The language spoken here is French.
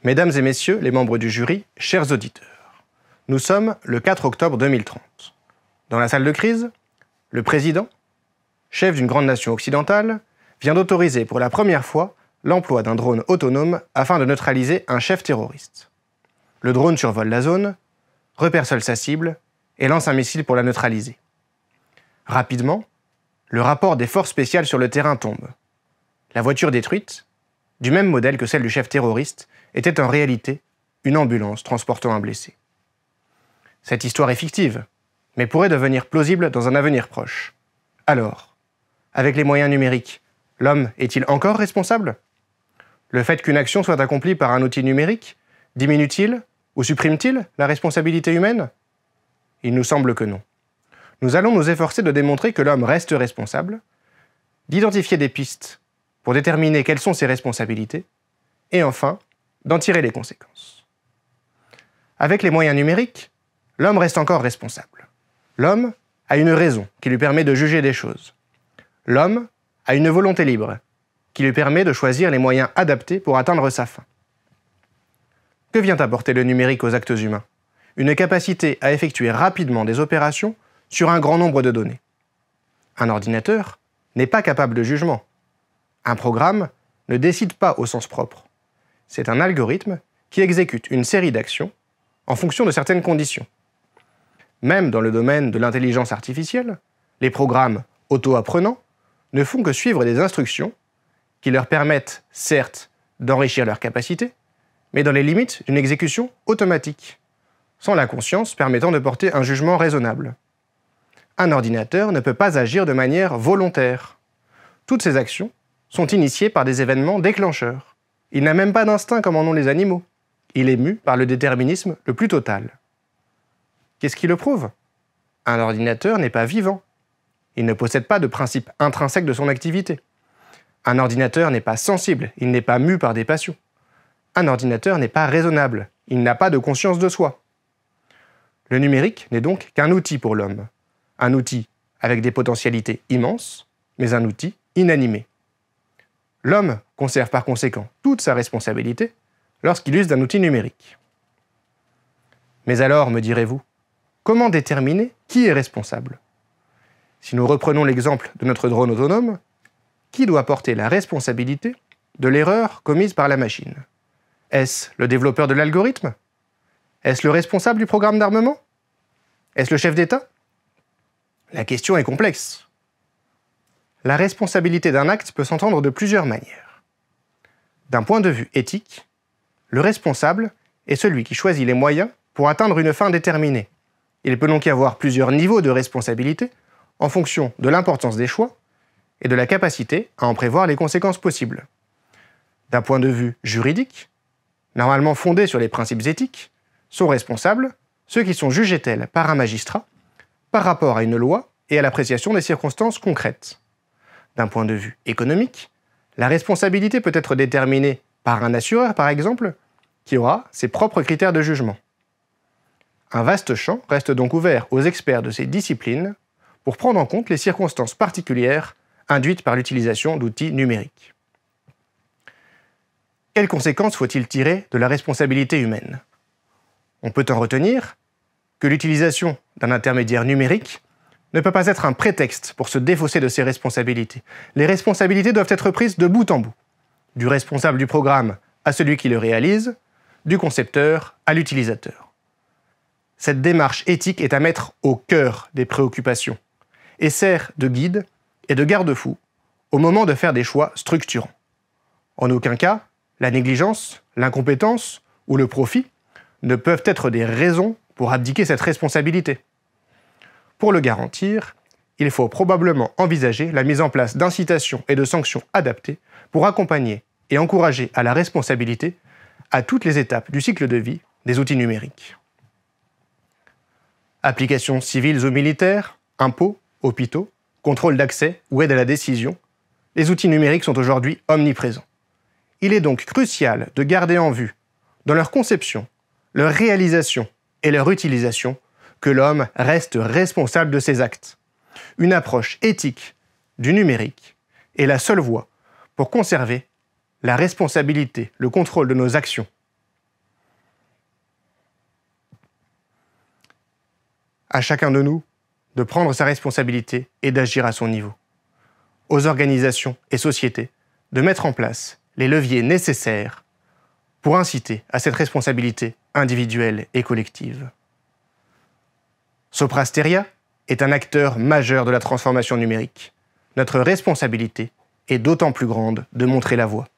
Mesdames et messieurs les membres du jury, chers auditeurs, nous sommes le 4 octobre 2030. Dans la salle de crise, le président, chef d'une grande nation occidentale, vient d'autoriser pour la première fois l'emploi d'un drone autonome afin de neutraliser un chef terroriste. Le drone survole la zone, repère seul sa cible et lance un missile pour la neutraliser. Rapidement, le rapport des forces spéciales sur le terrain tombe. La voiture détruite, du même modèle que celle du chef terroriste, était en réalité une ambulance transportant un blessé. Cette histoire est fictive, mais pourrait devenir plausible dans un avenir proche. Alors, avec les moyens numériques, l'homme est-il encore responsable ? Le fait qu'une action soit accomplie par un outil numérique diminue-t-il ou supprime-t-il la responsabilité humaine ? Il nous semble que non. Nous allons nous efforcer de démontrer que l'homme reste responsable, d'identifier des pistes pour déterminer quelles sont ses responsabilités, et enfin, d'en tirer les conséquences. Avec les moyens numériques, l'homme reste encore responsable. L'homme a une raison qui lui permet de juger des choses. L'homme a une volonté libre qui lui permet de choisir les moyens adaptés pour atteindre sa fin. Que vient apporter le numérique aux actes humains ? Une capacité à effectuer rapidement des opérations sur un grand nombre de données. Un ordinateur n'est pas capable de jugement. Un programme ne décide pas au sens propre. C'est un algorithme qui exécute une série d'actions en fonction de certaines conditions. Même dans le domaine de l'intelligence artificielle, les programmes auto-apprenants ne font que suivre des instructions qui leur permettent, certes, d'enrichir leurs capacités, mais dans les limites d'une exécution automatique, sans la conscience permettant de porter un jugement raisonnable. Un ordinateur ne peut pas agir de manière volontaire. Toutes ces actions sont initiées par des événements déclencheurs. Il n'a même pas d'instinct comme en ont les animaux. Il est mu par le déterminisme le plus total. Qu'est-ce qui le prouve ? Un ordinateur n'est pas vivant. Il ne possède pas de principe intrinsèque de son activité. Un ordinateur n'est pas sensible, il n'est pas mu par des passions. Un ordinateur n'est pas raisonnable, il n'a pas de conscience de soi. Le numérique n'est donc qu'un outil pour l'homme. Un outil avec des potentialités immenses, mais un outil inanimé. L'homme conserve par conséquent toute sa responsabilité lorsqu'il use d'un outil numérique. Mais alors, me direz-vous, comment déterminer qui est responsable ? Si nous reprenons l'exemple de notre drone autonome, qui doit porter la responsabilité de l'erreur commise par la machine ? Est-ce le développeur de l'algorithme ? Est-ce le responsable du programme d'armement ? Est-ce le chef d'État ? La question est complexe. La responsabilité d'un acte peut s'entendre de plusieurs manières. D'un point de vue éthique, le responsable est celui qui choisit les moyens pour atteindre une fin déterminée. Il peut donc y avoir plusieurs niveaux de responsabilité en fonction de l'importance des choix et de la capacité à en prévoir les conséquences possibles. D'un point de vue juridique, normalement fondé sur les principes éthiques, sont responsables ceux qui sont jugés tels par un magistrat par rapport à une loi et à l'appréciation des circonstances concrètes. D'un point de vue économique, la responsabilité peut être déterminée par un assureur, par exemple, qui aura ses propres critères de jugement. Un vaste champ reste donc ouvert aux experts de ces disciplines pour prendre en compte les circonstances particulières induites par l'utilisation d'outils numériques. Quelles conséquences faut-il tirer de la responsabilité humaine ? On peut en retenir que l'utilisation d'un intermédiaire numérique ne peut pas être un prétexte pour se défausser de ses responsabilités. Les responsabilités doivent être prises de bout en bout, du responsable du programme à celui qui le réalise, du concepteur à l'utilisateur. Cette démarche éthique est à mettre au cœur des préoccupations et sert de guide et de garde-fou au moment de faire des choix structurants. En aucun cas, la négligence, l'incompétence ou le profit ne peuvent être des raisons pour abdiquer cette responsabilité. Pour le garantir, il faut probablement envisager la mise en place d'incitations et de sanctions adaptées pour accompagner et encourager à la responsabilité à toutes les étapes du cycle de vie des outils numériques. Applications civiles ou militaires, impôts, hôpitaux, contrôle d'accès ou aide à la décision, les outils numériques sont aujourd'hui omniprésents. Il est donc crucial de garder en vue, dans leur conception, leur réalisation et leur utilisation, que l'homme reste responsable de ses actes. Une approche éthique du numérique est la seule voie pour conserver la responsabilité, le contrôle de nos actions À chacun de nous de prendre sa responsabilité et d'agir à son niveau. Aux organisations et sociétés de mettre en place les leviers nécessaires pour inciter à cette responsabilité individuelle et collective. Sopra Steria est un acteur majeur de la transformation numérique. Notre responsabilité est d'autant plus grande de montrer la voie.